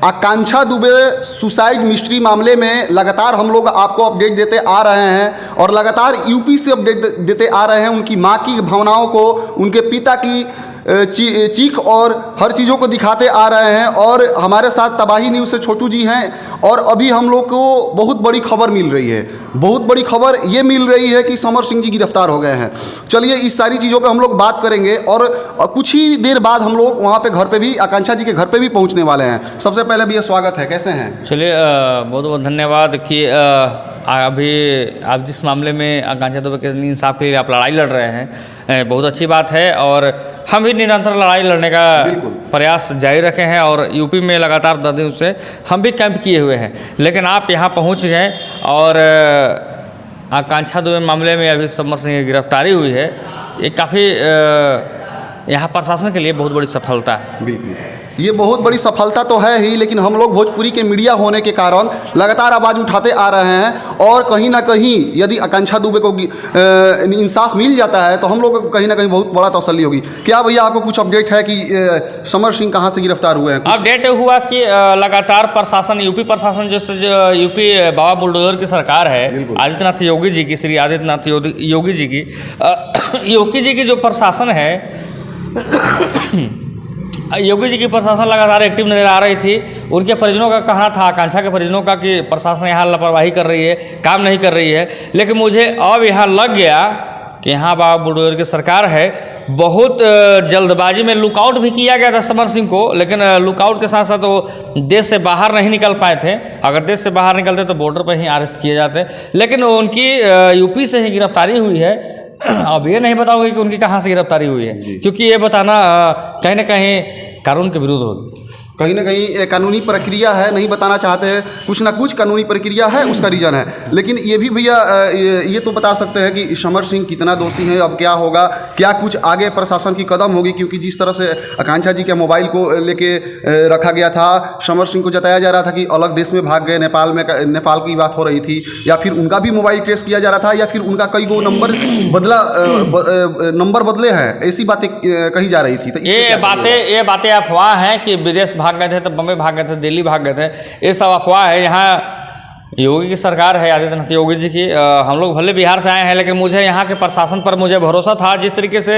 आकांक्षा Dubey suicide mystery मामले में लगातार हम लोग आपको अपडेट देते आ रहे हैं और लगातार यूपी से अपडेट देते आ रहे हैं। उनकी मां की भावनाओं को, उनके पिता की चीख और हर चीज़ों को दिखाते आ रहे हैं। और हमारे साथ तबाही न्यूज़ से छोटू जी हैं और अभी हम लोग को बहुत बड़ी खबर मिल रही है। बहुत बड़ी खबर ये मिल रही है कि समर सिंह जी गिरफ्तार हो गए हैं। चलिए इस सारी चीज़ों पे हम लोग बात करेंगे और कुछ ही देर बाद हम लोग वहाँ पे घर पे भी, आकांक्षा जी के घर पे भी पहुँचने वाले हैं। सबसे पहले भी ये स्वागत है, कैसे हैं? चलिए बहुत बहुत धन्यवाद कि अभी आप जिस मामले में आकांक्षा दुबे के इंसाफ के लिए आप लड़ाई लड़ रहे हैं, बहुत अच्छी बात है। और हम भी निरंतर लड़ाई लड़ने का प्रयास जारी रखे हैं और यूपी में लगातार 10 दिन से हम भी कैंप किए हुए हैं। लेकिन आप यहाँ पहुँच गए और आकांक्षा दुबे मामले में अभी समर सिंह की गिरफ्तारी हुई है, ये काफ़ी यहाँ प्रशासन के लिए बहुत बड़ी सफलता है। बिल्कुल, ये बहुत बड़ी सफलता तो है ही, लेकिन हम लोग भोजपुरी के मीडिया होने के कारण लगातार आवाज़ उठाते आ रहे हैं। और कहीं ना कहीं यदि आकांक्षा दुबे को इंसाफ मिल जाता है तो हम लोग को कहीं ना कहीं बहुत बड़ा तसल्ली होगी। क्या भैया आपको कुछ अपडेट है कि समर सिंह कहाँ से गिरफ्तार हुए हैं? अपडेट हुआ कि लगातार प्रशासन, यूपी प्रशासन जो यूपी बाबा बुलडोजर की सरकार है, आदित्यनाथ योगी जी की, श्री आदित्यनाथ योगी जी की जो प्रशासन है, योगी जी की प्रशासन लगातार एक्टिव नजर आ रही थी। उनके परिजनों का कहना था, आकांक्षा के परिजनों का, कि प्रशासन यहाँ लापरवाही कर रही है, काम नहीं कर रही है। लेकिन मुझे अब यहाँ लग गया कि यहाँ बाबा बुलडोजर की सरकार है। बहुत जल्दबाजी में लुकआउट भी किया गया था समर सिंह को, लेकिन लुकआउट के साथ साथ वो देश से बाहर नहीं निकल पाए थे। अगर देश से बाहर निकलते तो बॉर्डर पर ही अरेस्ट किए जाते। लेकिन उनकी यूपी से ही गिरफ्तारी हुई है। अब ये नहीं बताओगे कि उनकी कहाँ से गिरफ्तारी हुई है, क्योंकि ये बताना कहीं ना कहीं कानून के विरुद्ध होगी। कहीं ना कहीं कानूनी प्रक्रिया है, नहीं बताना चाहते हैं, कुछ ना कुछ कानूनी प्रक्रिया है, उसका रीज़न है। लेकिन ये भी भैया ये तो बता सकते हैं कि समर सिंह कितना दोषी है, अब क्या होगा, क्या कुछ आगे प्रशासन की कदम होगी? क्योंकि जिस तरह से आकांक्षा जी के मोबाइल को लेके रखा गया था, समर सिंह को जताया जा रहा था कि अलग देश में भाग गए, नेपाल की बात हो रही थी, या फिर उनका भी मोबाइल ट्रेस किया जा रहा था, या फिर उनका कई गो नंबर बदले हैं, ऐसी बातें कही जा रही थी। तो ये बातें अफवाह हैं कि विदेश भाग गए थे, तो बम्बई भाग गए थे, दिल्ली भाग गए थे, ये सब अफवाह है। यहाँ योगी की सरकार है, आदित्यनाथ योगी जी की। हम लोग भले बिहार से आए हैं, लेकिन मुझे यहाँ के प्रशासन पर मुझे भरोसा था। जिस तरीके से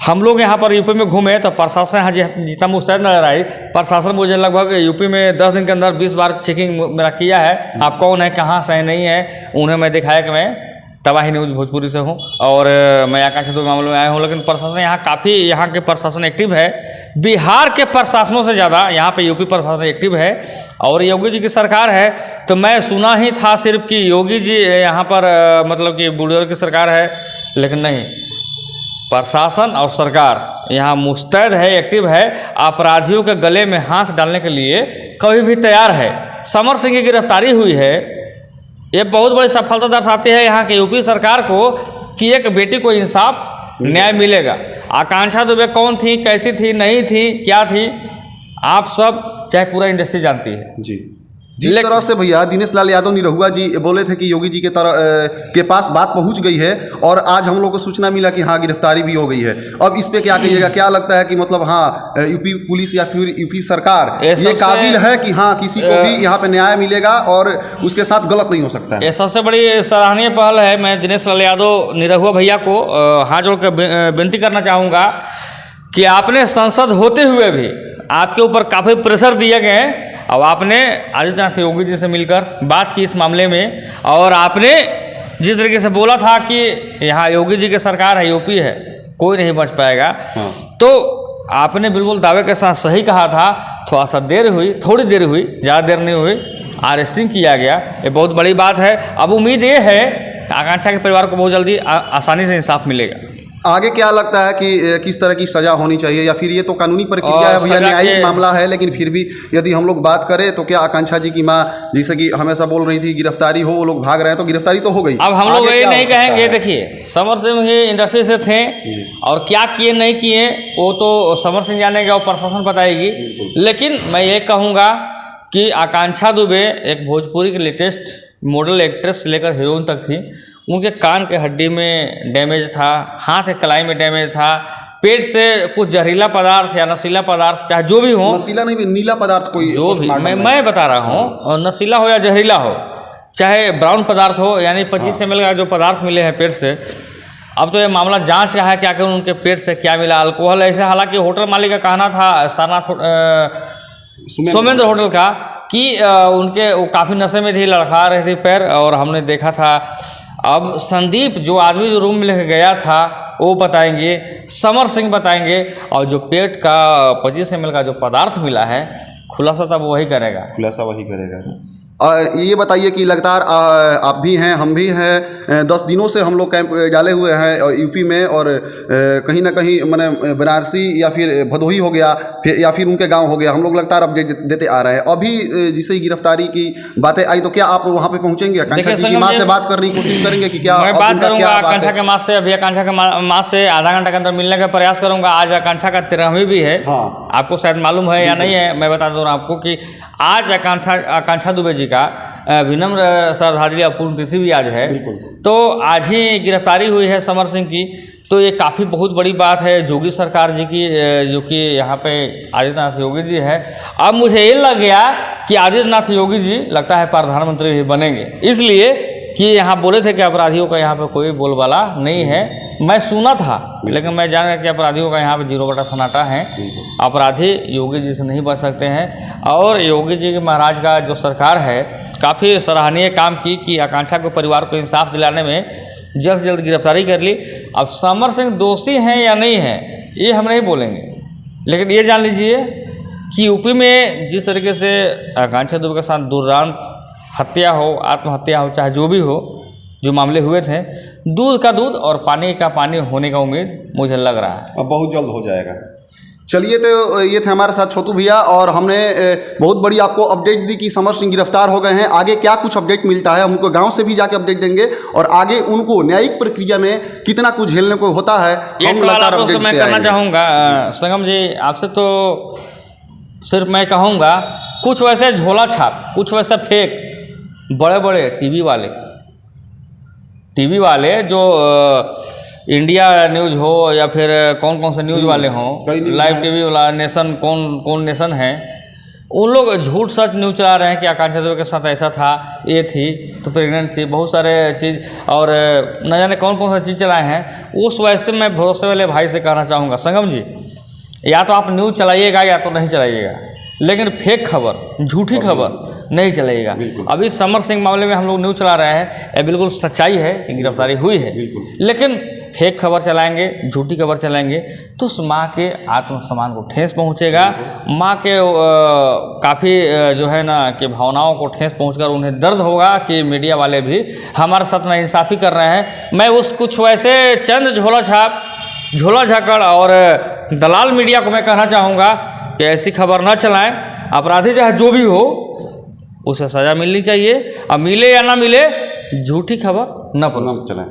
हम लोग यहाँ पर यूपी में घूमे तो प्रशासन यहाँ जितना मुस्तैद नजर आई, प्रशासन मुझे लगभग यूपी में 10 दिन के अंदर 20 बार चेकिंग मेरा किया है। आप कौन है, कहाँ से नहीं है, उन्हें मैं दिखाया कि मैं तबाही न्यूज़ भोजपुरी से हूँ और मैं आकांक्षा दुबे मामले में आया हूँ। लेकिन प्रशासन यहाँ काफ़ी, यहाँ के प्रशासन एक्टिव है। बिहार के प्रशासनों से ज़्यादा यहाँ पे यूपी प्रशासन एक्टिव है और योगी जी की सरकार है। तो मैं सुना ही था सिर्फ कि योगी जी यहाँ पर मतलब कि बुलडोजर की सरकार है, लेकिन नहीं, प्रशासन और सरकार यहाँ मुस्तैद है, एक्टिव है, अपराधियों के गले में हाथ डालने के लिए कभी भी तैयार है। समर सिंह की गिरफ्तारी हुई है, ये बहुत बड़ी सफलता दर्शाती है यहाँ के यूपी सरकार को कि एक बेटी को इंसाफ, न्याय मिलेगा। आकांक्षा दुबे कौन थी, कैसी थी, नहीं थी, क्या थी, आप सब चाहे पूरा इंडस्ट्री जानती है जी। जिस तरह से भैया दिनेश लाल यादव निरहुआ जी बोले थे कि योगी जी के पास बात पहुंच गई है और आज हम लोग को सूचना मिला कि हाँ गिरफ्तारी भी हो गई है। अब इस पे क्या कहिएगा, क्या लगता है कि मतलब हाँ यूपी पुलिस या फिर यूपी सरकार ये काबिल है कि हाँ किसी को भी यहाँ पे न्याय मिलेगा और उसके साथ गलत नहीं हो सकता है? ये सबसे बड़ी सराहनीय पहल है। मैं दिनेश लाल यादव निरहुआ भैया को हाथ जोड़ कर विनती करना चाहूँगा कि आपने सांसद होते हुए भी आपके ऊपर काफ़ी प्रेशर दिए गए। अब आपने आदित्यनाथ योगी जी से मिलकर बात की इस मामले में और आपने जिस तरीके से बोला था कि यहाँ योगी जी की सरकार है, यूपी है, कोई नहीं बच पाएगा, तो आपने बिल्कुल दावे के साथ सही कहा था। थोड़ा सा देर हुई, थोड़ी देर हुई, ज़्यादा देर नहीं हुई, अरेस्टिंग किया गया, ये बहुत बड़ी बात है। अब उम्मीद ये है आकांक्षा के परिवार को बहुत जल्दी आसानी से इंसाफ मिलेगा। आगे क्या लगता है कि किस तरह की सज़ा होनी चाहिए, या फिर ये तो कानूनी प्रक्रिया है भैया, न्यायिक मामला है, लेकिन फिर भी यदि हम लोग बात करें तो क्या आकांक्षा जी की माँ जैसे कि हमेशा बोल रही थी गिरफ्तारी हो, वो लोग भाग रहे हैं, तो गिरफ्तारी तो हो गई। अब हम लोग ये नहीं कहेंगे, देखिए समर सिंह ही इंडस्ट्री से थे और क्या किए नहीं किए वो तो समर सिंह जानेगा, वो प्रशासन बताएगी। लेकिन मैं ये कहूँगा कि आकांक्षा दुबे एक भोजपुरी की लेटेस्ट मॉडल एक्ट्रेस से लेकर हीरोइन तक थी। उनके कान के हड्डी में डैमेज था, हाथ के कलाई में डैमेज था, पेट से कुछ जहरीला पदार्थ या नशीला पदार्थ चाहे जो भी हो, नशीला नहीं भी नीला पदार्थ कोई जो भी मैं बता रहा हूँ, और नशीला हो या जहरीला हो, चाहे ब्राउन पदार्थ हो, यानी 25 ml का जो पदार्थ मिले हैं पेट से। अब तो ये मामला जांच रहा है कि आखिर उनके पेट से क्या मिला, अल्कोहल ऐसे। हालांकि होटल मालिक का कहना था, सारनाथ सोमेंद्र होटल का, कि उनके वो काफ़ी नशे में थी, लड़खा रही थी पैर, और हमने देखा था। अब संदीप जो आदमी जो रूम में लेकर गया था वो बताएंगे, समर सिंह बताएंगे, और जो पेट का 25 ml का जो पदार्थ मिला है, खुलासा तब वही करेगा। ये बताइए कि लगातार आप भी हैं, हम भी हैं, 10 दिनों से हम लोग कैंप डाले हुए हैं यूपी में, और कहीं ना कहीं मैंने बनारसी या फिर भदोही हो गया, फिर या फिर उनके गांव हो गया, हम लोग लगातार अपडेट देते आ रहे हैं। अभी जिसे गिरफ्तारी की बातें आई, तो क्या आप वहां पे पहुंचेंगे? आकांक्षा जी की मां से बात करने की कोशिश करेंगे कि क्या? मैं बात करूंगा आकांक्षा के मां से। अभी आकांक्षा के मां से आधा घंटा के अंदर मिलने का प्रयास करूंगा। आज आकांक्षा का 13वीं भी है। हाँ। आपको शायद मालूम है या नहीं है, मैं बता दूँ आपको कि आज आकांक्षा दुबे जी का विनम्र श्रद्धांजलि अपूर्ण तिथि भी आज है। तो आज ही गिरफ्तारी हुई है समर सिंह की। तो ये काफ़ी बहुत बड़ी बात है योगी सरकार जी की, जो कि यहाँ पे आदित्यनाथ योगी जी है। अब मुझे ये लग गया कि आदित्यनाथ योगी जी लगता है प्रधानमंत्री भी बनेंगे, इसलिए कि यहाँ बोले थे कि अपराधियों का यहाँ पे कोई बोलबाला नहीं है। मैं सुना था, लेकिन मैं जान गया कि अपराधियों का यहाँ पे 0 सन्नाटा है। अपराधी योगी जी से नहीं बच सकते हैं। और योगी जी के महाराज का जो सरकार है, काफ़ी सराहनीय काम की कि आकांक्षा के परिवार को इंसाफ दिलाने में जल्द से जल्द गिरफ्तारी कर ली। अब समर सिंह दोषी हैं या नहीं हैं ये हम नहीं बोलेंगे, लेकिन ये जान लीजिए कि यूपी में जिस तरीके से आकांक्षा दुबे के साथ दुर्दांत हत्या हो, आत्महत्या हो, चाहे जो भी हो, जो मामले हुए थे, दूध का दूध और पानी का पानी होने का उम्मीद मुझे लग रहा है अब बहुत जल्द हो जाएगा। चलिए, तो ये थे हमारे साथ छोटू भैया, और हमने बहुत बड़ी आपको अपडेट दी कि समर सिंह गिरफ्तार हो गए हैं। आगे क्या कुछ अपडेट मिलता है, हम उनको गांव से भी जाके अपडेट देंगे, और आगे उनको न्यायिक प्रक्रिया में कितना कुछ झेलने को होता है एक सवाल आपसे मैं करना चाहूँगा संगम जी आपसे। तो सिर्फ मैं कहूँगा, कुछ वैसे झोला छाप, कुछ वैसे फेक बड़े बड़े टीवी वाले जो इंडिया न्यूज़ हो या फिर कौन कौन से न्यूज़ वाले हों, लाइव टीवी वाला, नेशन, कौन नेशन है, उन लोग झूठ सच न्यूज़ चला रहे हैं कि आकांक्षा दुबे के साथ ऐसा था, ये थी तो प्रेग्नेंट थी, बहुत सारे चीज़, और न जाने कौन कौन सा चीज़ चलाए हैं। उस वजह से मैं भरोसे वाले भाई से कहना चाहूँगा, संगम जी, या तो आप न्यूज़ चलाइएगा या तो नहीं चलाइएगा, लेकिन फेक खबर, झूठी खबर नहीं चलेगा। अभी समर सिंह मामले में हम लोग न्यूज़ चला रहे हैं, ये बिल्कुल सच्चाई है कि गिरफ्तारी हुई है, लेकिन फेक खबर चलाएंगे, झूठी खबर चलाएंगे तो उस माँ के आत्मसम्मान को ठेस पहुँचेगा। माँ के काफ़ी जो है ना कि भावनाओं को ठेस पहुँचकर उन्हें दर्द होगा कि मीडिया वाले भी हमारे साथ नाइंसाफ़ी कर रहे हैं। मैं उस कुछ वैसे चंद झोला झाकड़ और दलाल मीडिया को मैं कहना चाहूँगा कि ऐसी खबर ना चलाएं। अपराधी चाहे जो भी हो उसे सज़ा मिलनी चाहिए, अब मिले या ना मिले झूठी खबर न चलाएं।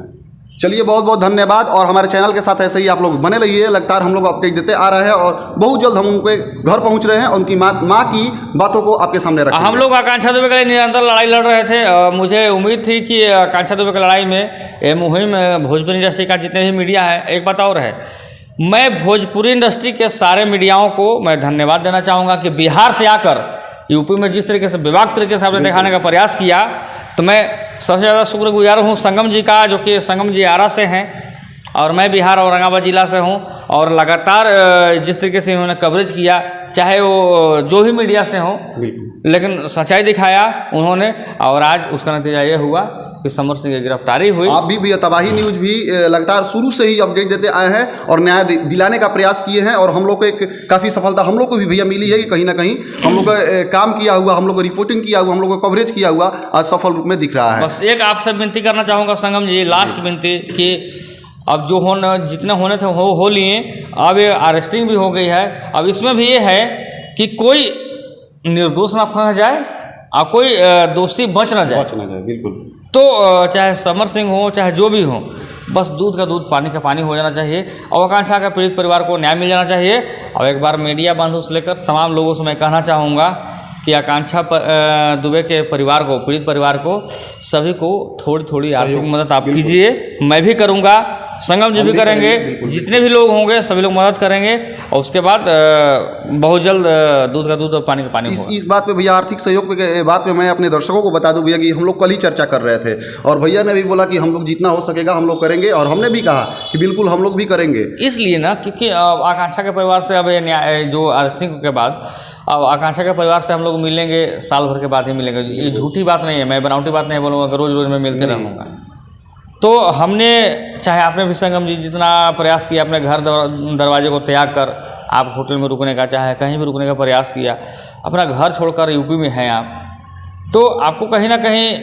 चलिए, बहुत बहुत धन्यवाद, और हमारे चैनल के साथ ऐसे ही आप लोग बने रहिए। लगातार हम लोग अपडेट देते आ रहे हैं, और बहुत जल्द हम उनके घर पहुंच रहे हैं, उनकी माँ की बातों को आपके सामने रखेंगे। हम लोग आकांक्षा दुबे के लिए निरंतर लड़ाई लड़ रहे थे, और मुझे उम्मीद थी कि आकांक्षा दुबे की लड़ाई में ये मुहिम भोजपुरी इंडस्ट्री का जितने भी मीडिया है, एक बात और है, मैं भोजपुरी इंडस्ट्री के सारे मीडियाओं को मैं धन्यवाद देना चाहूँगा कि बिहार से आकर यूपी में जिस तरीके से बेबाक तरीके से आपने दिखाने का प्रयास किया, तो मैं सबसे ज़्यादा शुक्रगुजार हूँ संगम जी का, जो कि संगम जी आरा से हैं और मैं बिहार औरंगाबाद ज़िला से हूँ। और लगातार जिस तरीके से उन्होंने कवरेज किया, चाहे वो जो भी मीडिया से हों, लेकिन सच्चाई दिखाया उन्होंने, और आज उसका नतीजा ये हुआ कि समर सिंह की गिरफ्तारी हुई। आप भी तबाही न्यूज़ भी लगातार शुरू से ही अपडेट देते आए हैं और न्याय दिलाने का प्रयास किए हैं, और हम लोग को एक काफ़ी सफलता हम लोग को भी भैया मिली है कि कहीं ना कहीं हम लोग का काम किया हुआ, हम लोग को रिपोर्टिंग किया हुआ, हम लोग को कवरेज किया हुआ आज सफल रूप में दिख रहा है। बस एक आपसे विनती करना चाहूँगा संगम जी, लास्ट विनती, कि अब जो जितने होने थे हो लिए, अब ये अरेस्टिंग भी हो गई है। अब इसमें भी ये है कि कोई निर्दोष ना फंस जाए और कोई दोषी बच ना जाए। बिल्कुल। तो चाहे समर सिंह हो, चाहे जो भी हो, बस दूध का दूध पानी का पानी हो जाना चाहिए, और आकांक्षा का पीड़ित परिवार को न्याय मिल जाना चाहिए। और एक बार मीडिया बंधु से लेकर तमाम लोगों से मैं कहना चाहूँगा कि आकांक्षा दुबे के परिवार को, पीड़ित परिवार को, सभी को थोड़ी थोड़ी आर्थिक मदद आप कीजिए, मैं भी करूँगा, संगम जी भी करेंगे, जितने भी लोग होंगे सभी लोग मदद करेंगे और उसके बाद बहुत जल्द दूध का दूध और पानी का पानी होगा। इस बात पे भैया, आर्थिक सहयोग पे बात पे मैं अपने दर्शकों को बता दूं भैया कि हम लोग कल ही चर्चा कर रहे थे और भैया ने भी बोला कि हम लोग जितना हो सकेगा हम लोग करेंगे, और हमने भी कहा कि बिल्कुल हम लोग भी करेंगे। इसलिए ना क्योंकि आकांक्षा के परिवार से अब ये न्याय जो अरेस्टिंग के बाद अब आकांक्षा के परिवार से हम लोग मिलेंगे, साल भर के बाद ही मिलेंगे। ये झूठी बात नहीं है, मैं बनावटी बात नहीं बोलूँगा कि रोज़ रोज़ मैं मिलते रहूँगा। तो हमने, चाहे आपने भी संगम जी जितना प्रयास किया, अपने घर दरवाजे को त्याग कर आप होटल में रुकने का, चाहे कहीं भी रुकने का प्रयास किया, अपना घर छोड़कर यूपी में हैं आप, तो आपको कहीं ना कहीं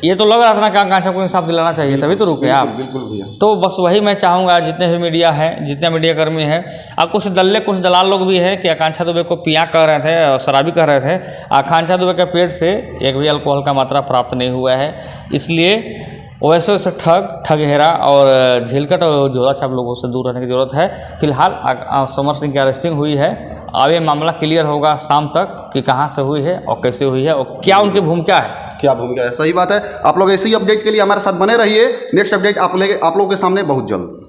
ये तो लग रहा था ना कि आकांक्षा को इंसाफ दिलाना चाहिए, तभी तो रुके आप। बिल्कुल भैया। तो बस वही मैं चाहूँगा, जितने भी मीडिया हैं, जितने मीडिया कर्मी हैं, और कुछ दलाल लोग भी हैं कि आकांक्षा दुबे को पिया कह रहे थे और शराबी कह रहे थे। आकांक्षा दुबे के पेट से एक भी अल्कोहल का मात्रा प्राप्त नहीं हुआ है, इसलिए वैसे से ठगहेरा और झिलकट और झोला छाप लोगों से दूर रहने की ज़रूरत है। फिलहाल समर सिंह की अरेस्टिंग हुई है, अब ये मामला क्लियर होगा शाम तक कि कहाँ से हुई है और कैसे हुई है और क्या उनकी भूमिका है। क्या भूमिका है, सही बात है। आप लोग ऐसे ही अपडेट के लिए हमारे साथ बने रहिए। नेक्स्ट अपडेट आप लोगों के सामने बहुत जल्द।